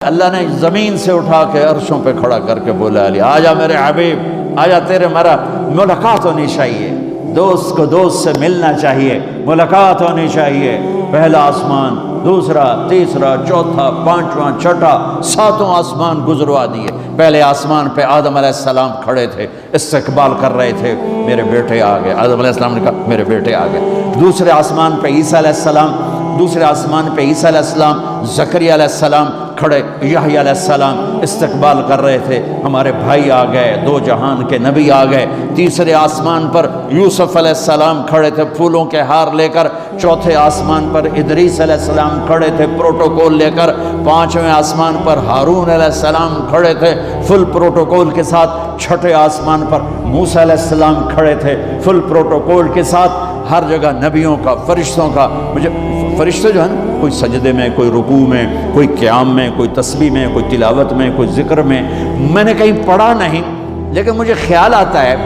اللہ نے زمین سے اٹھا کے عرشوں پہ کھڑا کر کے بولا علی آجا میرے حبیب آجا، تیرے میرا ملاقات ہونی چاہیے، دوست کو دوست سے ملنا چاہیے، ملاقات ہونی چاہیے۔ پہلا آسمان، دوسرا، تیسرا، چوتھا، پانچواں، چھٹا، ساتوں آسمان گزروا دیے۔ پہلے آسمان پہ آدم علیہ السلام کھڑے تھے، استقبال کر رہے تھے، میرے بیٹے آ گئے۔ آدم علیہ السلام نے کہا میرے بیٹے آ گئے۔ دوسرے آسمان پہ عیسیٰ علیہ السلام، دوسرے آسمان پہ عیسیٰ علیہ السلام، زکریا علیہ السلام کھڑے، یحییٰ علیہ السلام استقبال کر رہے تھے، ہمارے بھائی آ گئے، دو جہان کے نبی آ گئے۔ تیسرے آسمان پر یوسف علیہ السلام کھڑے تھے پھولوں کے ہار لے کر۔ چوتھے آسمان پر ادریس علیہ السلام کھڑے تھے پروٹوکول لے کر۔ پانچویں آسمان پر ہارون علیہ السلام کھڑے تھے فل پروٹوکول کے ساتھ۔ چھٹے آسمان پر موسیٰ علیہ السلام کھڑے تھے فل پروٹوکول کے ساتھ۔ ہر جگہ نبیوں کا، فرشتوں کا، مجھے فرشتے جو ہیں نا، کوئی سجدے میں، کوئی رکوع میں، کوئی قیام میں، کوئی تسبیح میں، کوئی تلاوت میں، کوئی ذکر میں نے کہیں پڑھا نہیں، لیکن مجھے خیال آتا ہے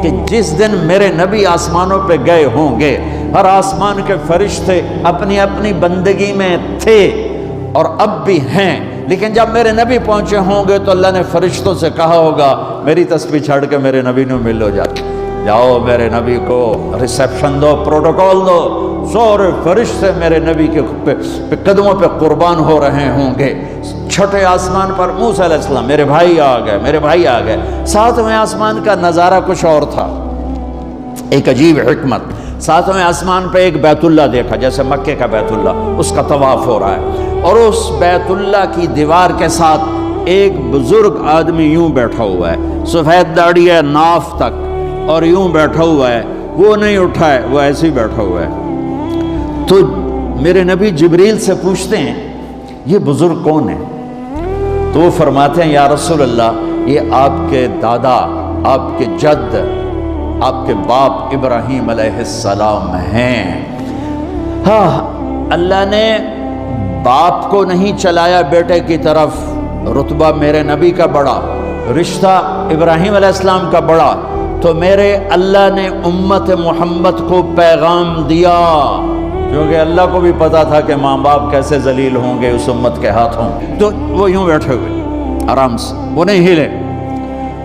کہ جس دن میرے نبی آسمانوں پہ گئے ہوں گے، ہر آسمان کے فرشتے اپنی اپنی بندگی میں تھے اور اب بھی ہیں، لیکن جب میرے نبی پہنچے ہوں گے تو اللہ نے فرشتوں سے کہا ہوگا میری تسبیح چھڑ کے میرے نبی نے ملو جاؤ میرے نبی کو ریسیپشن دو، پروٹوکول دو۔ سارے فرشتے میرے نبی کے قدموں پہ قربان ہو رہے ہوں گے۔ چھٹے آسمان پر موسیٰ علیہ السلام، میرے بھائی آ گئے، میرے بھائی آ گئے۔ ساتویں آسمان کا نظارہ کچھ اور تھا، ایک عجیب حکمت۔ ساتویں آسمان پہ ایک بیت اللہ دیکھا، جیسے مکے کا بیت اللہ، اس کا طواف ہو رہا ہے، اور اس بیت اللہ کی دیوار کے ساتھ ایک بزرگ آدمی یوں بیٹھا ہوا ہے، سفید داڑھی ہے ناف تک، اور یوں بیٹھا ہوا ہے، وہ نہیں اٹھا ہے، وہ ایسے ہی بیٹھا ہوا ہے۔ تو میرے نبی جبریل سے پوچھتے ہیں یہ بزرگ کون ہے؟ تو وہ فرماتے ہیں یا رسول اللہ یہ آپ کے دادا، آپ کے جد، آپ کے باپ ابراہیم علیہ السلام ہیں۔ ہاں، اللہ نے باپ کو نہیں چلایا بیٹے کی طرف، رتبہ میرے نبی کا بڑا، رشتہ ابراہیم علیہ السلام کا بڑا، تو میرے اللہ نے امت محمد کو پیغام دیا، کیونکہ اللہ کو بھی پتا تھا کہ ماں باپ کیسے ذلیل ہوں گے اس امت کے ہاتھوں، تو وہ یوں بیٹھے ہوئے آرام سے، وہ نہیں ہلے۔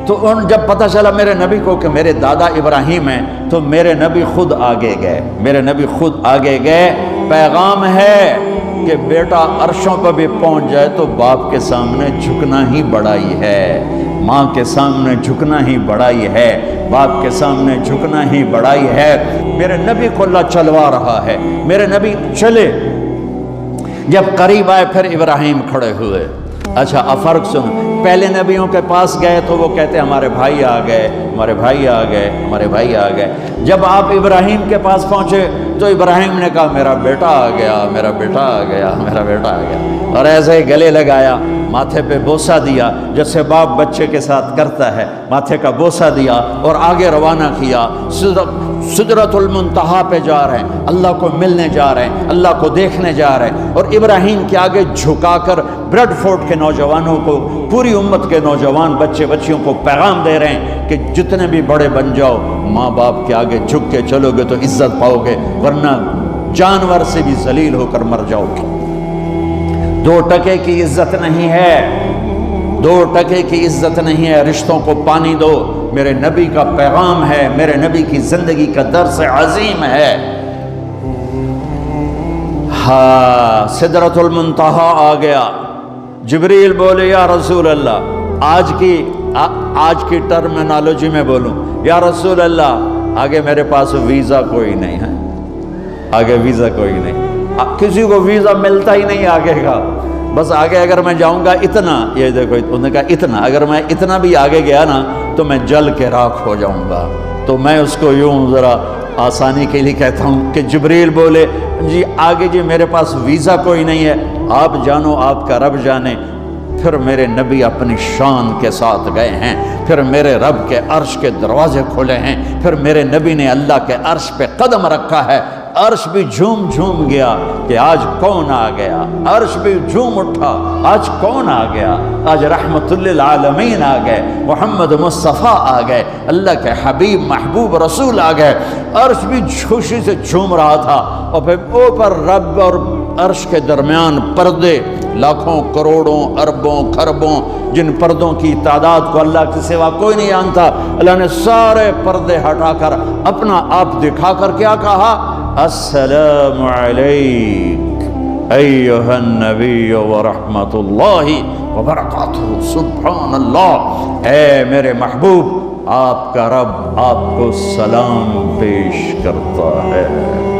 تو جب پتہ چلا میرے نبی کو کہ میرے دادا ابراہیم ہیں، تو میرے نبی خود آگے گئے، میرے نبی خود آگے گئے۔ پیغام ہے کہ بیٹا عرشوں پر بھی پہنچ جائے تو باپ کے سامنے جھکنا ہی بڑائی ہے، ماں کے سامنے جھکنا ہی بڑائی ہے، باپ کے سامنے جھکنا ہی بڑائی ہے۔ میرے نبی کو اللہ چلوا رہا ہے، میرے نبی چلے، جب قریب آئے پھر ابراہیم کھڑے ہوئے۔ اچھا اب فرق سنو، پہلے نبیوں کے پاس گئے تو وہ کہتے ہمارے بھائی آ گئے، ہمارے بھائی آ گئے، ہمارے بھائی آ گئے۔ جب آپ ابراہیم کے پاس پہنچے تو ابراہیم نے کہا میرا بیٹا آ گیا، میرا بیٹا آ گیا، میرا بیٹا آ گیا، اور ایسے ہی گلے لگایا، ماتھے پہ بوسہ دیا، جیسے باپ بچے کے ساتھ کرتا ہے، ماتھے کا بوسہ دیا اور آگے روانہ کیا۔ سدرۃ المنتہا پہ جا رہے ہیں، اللہ کو ملنے جا رہے ہیں، اللہ کو دیکھنے جا رہے ہیں، اور ابراہیم کے آگے جھکا کر بریڈ فورٹ کے نوجوانوں کو، پوری امت کے نوجوان بچے بچیوں کو پیغام دے رہے ہیں کہ جتنے بھی بڑے بن جاؤ، ماں باپ کے آگے جھک کے چلو گے تو عزت پاؤ گے، ورنہ جانور سے بھی ذلیل ہو کر مر جاؤ گے۔ 2 ٹکے کی عزت نہیں ہے، 2 ٹکے کی عزت نہیں ہے، رشتوں کو پانی دو۔ میرے نبی کا پیغام ہے، میرے نبی کی زندگی کا درس عظیم ہے۔ ہاں، سدرۃ المنتہا آ گیا، جبریل بولے یا رسول اللہ، آج کی ٹرمینالوجی میں بولوں، یا رسول اللہ آگے میرے پاس ویزا کوئی نہیں ہے، آگے ویزا کوئی نہیں، کسی کو ویزا ملتا ہی نہیں آگے کا، بس آگے اگر میں جاؤں گا اتنا، یہ دیکھو انہوں نے کہا اتنا، اگر میں اتنا بھی آگے گیا نا تو میں جل کے راکھ ہو جاؤں گا۔ تو میں اس کو یوں ذرا آسانی کے لیے کہتا ہوں کہ جبریل بولے جی آگے جی میرے پاس ویزا کوئی نہیں ہے، آپ جانو آپ کا رب جانے۔ پھر میرے نبی اپنی شان کے ساتھ گئے ہیں، پھر میرے رب کے عرش کے دروازے کھلے ہیں، پھر میرے نبی نے اللہ کے عرش پہ قدم رکھا ہے، عرش بھی جھوم جھوم گیا کہ آج کون آ گیا، عرش بھی جھوم اٹھا آج کون آ گیا، آج رحمت للعالمین آ گئے، محمد مصطفیٰ آ گئے، اللہ کے حبیب محبوب رسول آ گئے۔ عرش بھی خوشی سے جھوم رہا تھا، اور پھر اوپر رب اور عرش کے درمیان پردے لاکھوں کروڑوں اربوں خربوں، جن پردوں کی تعداد کو اللہ کے سوا کوئی نہیں جانتا، اللہ نے سارے پردے ہٹا کر اپنا آپ دکھا کر کیا کہا؟ السلام علیک ایھا النبی ورحمۃ اللہ وبرکاتہ۔ سبحان اللہ، اے میرے محبوب، آپ کا رب آپ کو سلام پیش کرتا ہے۔